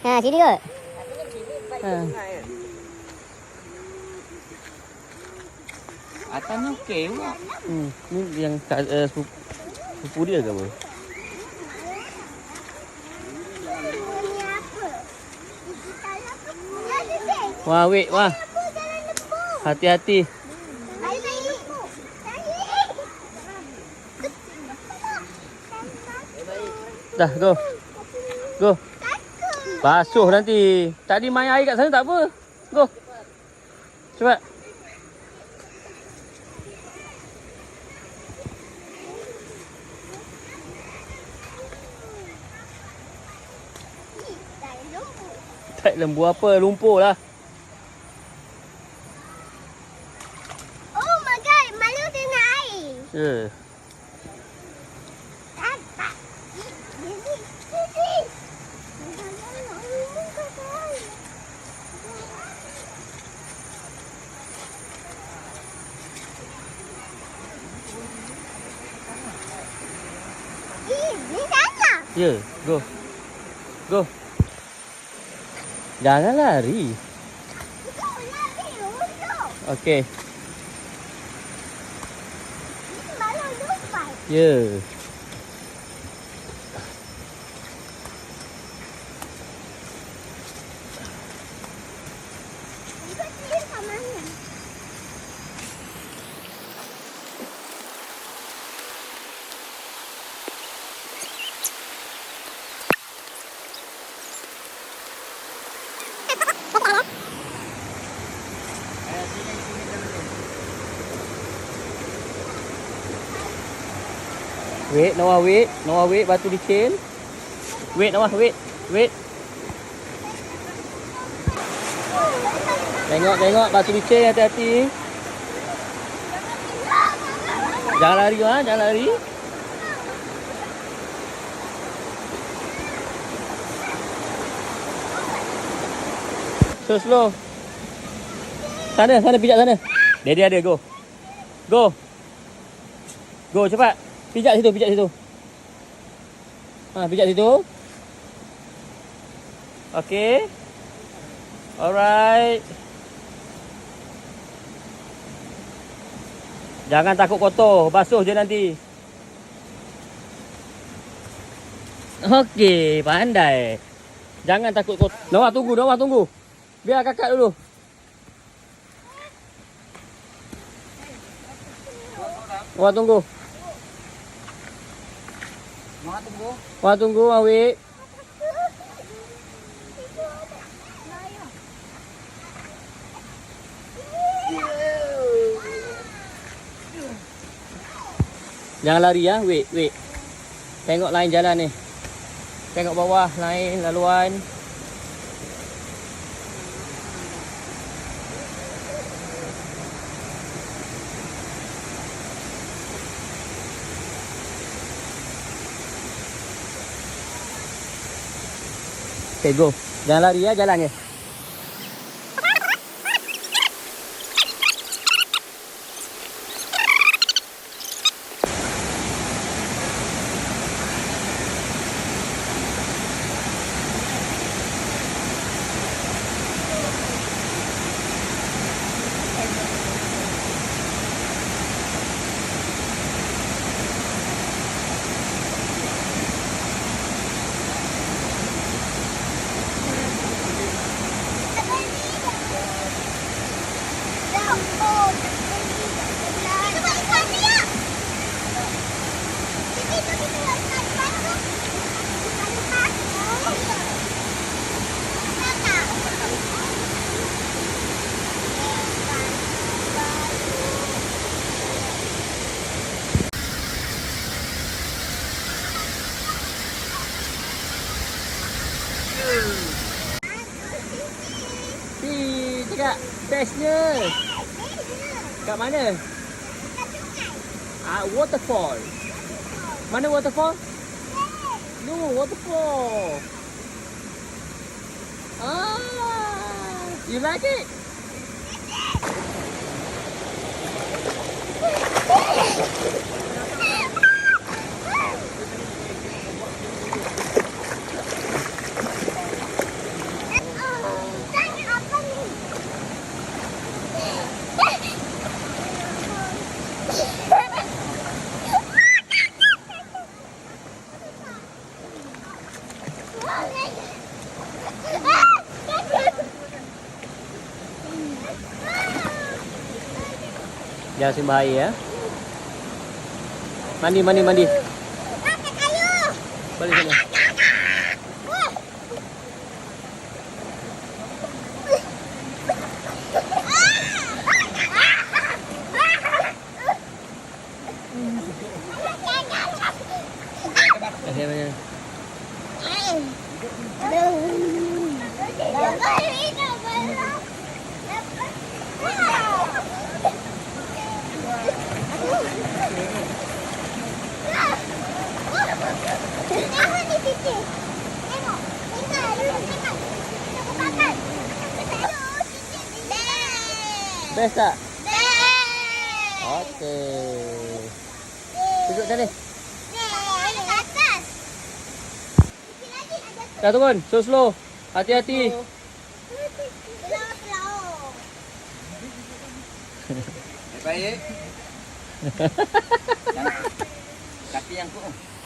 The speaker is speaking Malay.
Ha, sini kot. Ha. Atasnya okey pula. Ni yang sepupu dia ke apa? Wah, wait, wah. Hati-hati. Dah, go. Go. Basuh nanti. Tadi main air kat sana tak apa. Go. Cepat. Tak lembu apa? Lumpur lah. Oh my god, malu kena air. Ya. Ni sana. Ya, go. Go. Jangan lari. Okey. Malu lupa. Ya. Dia kat mana? Wait, Noah, wait. Noah, wait. Batu licin. Wait, Noah, wait. Wait. Tengok, tengok. Batu licin, hati-hati. Jangan lari, ha? Jangan lari. Slow. Sana, sana. Pijak sana. Dia ada, go. Go. Go, cepat. Pijak situ, pijak situ. Ha, pijak situ. Okey. Alright. Jangan takut kotor, basuh je nanti. Okey, pandai. Jangan takut kotor. Noah tunggu, Noah tunggu. Biar kakak dulu. Noah tunggu. Mak tunggu. Wah tunggu awik. Jangan lari ya, wait. Tengok lain jalan ni. Tengok bawah, lain laluan. Okay, go. Jangan lari ya, jalan je. Cakap bestnya. Kat mana? Waterfall. Mana waterfall? No, waterfall. You like it? Jangan sembah air ya. Mandi, mandi, mandi. Pakai kayu. Balik sana. Okay, mana? Best tak? Okey. Duduk tadi. Dah turun. Slow slow. Hati-hati. Baik. Kaki yang kuat.